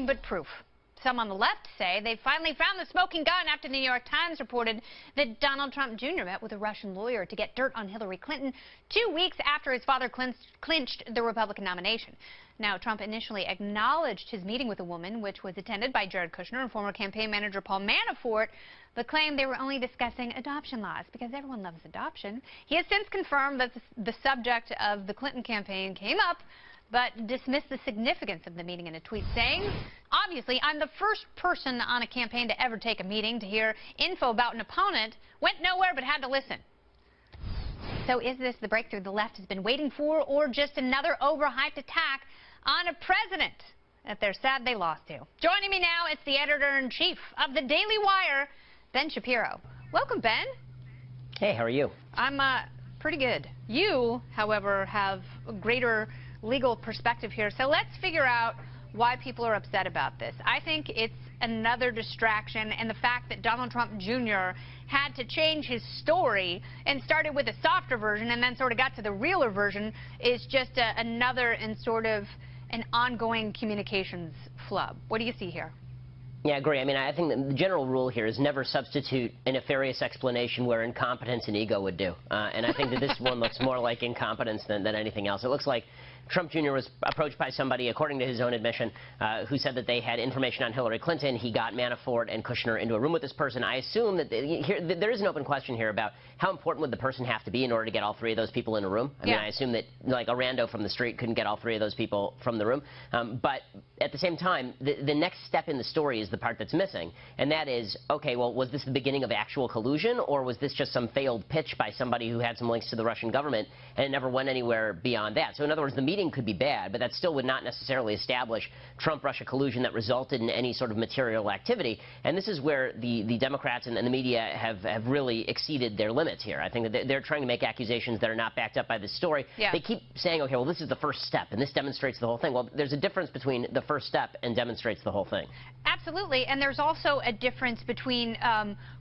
But proof. Some on the left say they finally found the smoking gun after the New York Times reported that Donald Trump Jr. met with a Russian lawyer to get dirt on Hillary Clinton 2 weeks after his father clinched the Republican nomination. Now, Trump initially acknowledged his meeting with the woman, which was attended by Jared Kushner and former campaign manager Paul Manafort, but claimed they were only discussing adoption laws because everyone loves adoption. He has since confirmed that the subject of the Clinton campaign came up, but dismissed the significance of the meeting in a tweet, saying, obviously, I'm the first person on a campaign to ever take a meeting to hear info about an opponent, went nowhere but had to listen. So is this the breakthrough the left has been waiting for, or just another overhyped attack on a president that they're sad they lost to? Joining me now, it's the editor-in-chief of the Daily Wire, Ben Shapiro. Welcome, Ben. Hey, how are you? I'm pretty good. You, however, have a greater legal perspective here. So let's figure out why people are upset about this. I think it's another distraction, and the fact that Donald Trump Jr. had to change his story and started with a softer version and then sort of got to the realer version is just another and sort of an ongoing communications flub. What do you see here? Yeah, I agree. I mean, I think that the general rule here is never substitute a nefarious explanation where incompetence and ego would do. And I think that this one looks more like incompetence than anything else. It looks like Trump Jr. was approached by somebody, according to his own admission, who said that they had information on Hillary Clinton. He got Manafort and Kushner into a room with this person. I assume that there is an open question here about how important would the person have to be in order to get all three of those people in a room. I mean, I assume that, like, a rando from the street couldn't get all three of those people from the room. But at the same time, the next step in the story is the part that's missing, and that is, okay, well, was this the beginning of actual collusion, or was this just some failed pitch by somebody who had some links to the Russian government, and it never went anywhere beyond that? So in other words, the meeting could be bad, but that still would not necessarily establish Trump-Russia collusion that resulted in any sort of material activity. And this is where the Democrats and the media have really exceeded their limits here. I think that they're trying to make accusations that are not backed up by this story. Yeah. They keep saying, okay, well, this is the first step, and this demonstrates the whole thing. Well, there's a difference between the first step and demonstrates the whole thing. Absolutely, and there's also a difference between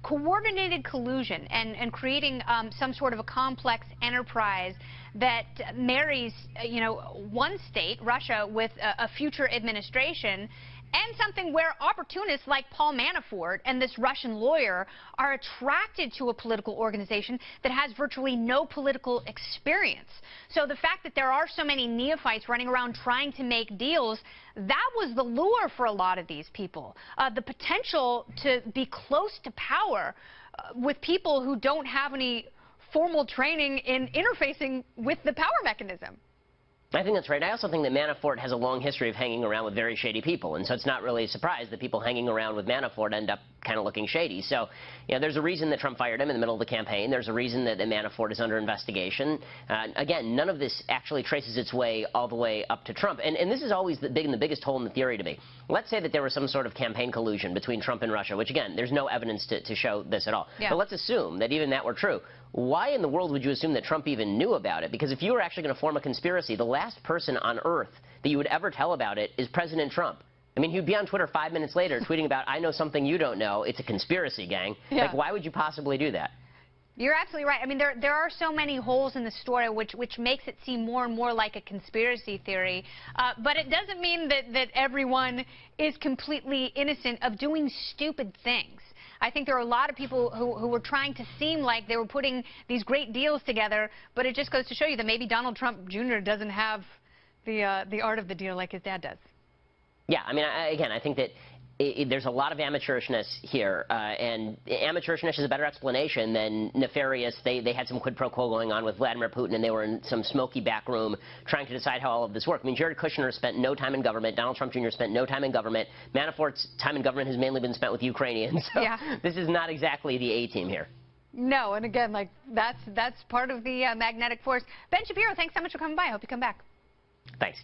coordinated collusion and creating some sort of a complex enterprise that marries, one state, Russia, with a future administration, and something where opportunists like Paul Manafort and this Russian lawyer are attracted to a political organization that has virtually no political experience. So the fact that there are so many neophytes running around trying to make deals, that was the lure for a lot of these people. The potential to be close to power with people who don't have any formal training in interfacing with the power mechanism. I think that's right. I also think that Manafort has a long history of hanging around with very shady people, and so it's not really a surprise that people hanging around with Manafort end up kind of looking shady. So, there's a reason that Trump fired him in the middle of the campaign. There's a reason that Manafort is under investigation. Again, none of this actually traces its way all the way up to Trump, and this is always the biggest hole in the theory to me. Let's say that there was some sort of campaign collusion between Trump and Russia, which, again, there's no evidence to show this at all. Yeah. But let's assume that even that were true. Why in the world would you assume that Trump even knew about it? Because if you were actually going to form a conspiracy, the last person on earth that you would ever tell about it is President Trump. I mean, he'd be on Twitter 5 minutes later tweeting about, I know something you don't know. It's a conspiracy, gang. Yeah. Like, why would you possibly do that? You're absolutely right. I mean, there are so many holes in the story which makes it seem more and more like a conspiracy theory. But it doesn't mean that everyone is completely innocent of doing stupid things. I think there are a lot of people who were trying to seem like they were putting these great deals together, but it just goes to show you that maybe Donald Trump Jr. doesn't have the art of the deal like his dad does. Yeah, I mean, again, I think that there's a lot of amateurishness here, and amateurishness is a better explanation than nefarious. They had some quid pro quo going on with Vladimir Putin, and they were in some smoky back room trying to decide how all of this worked. I mean, Jared Kushner spent no time in government. Donald Trump Jr. spent no time in government. Manafort's time in government has mainly been spent with Ukrainians. So yeah. This is not exactly the A-team here. No, and again, like that's part of the magnetic force. Ben Shapiro, thanks so much for coming by. I hope you come back. Thanks.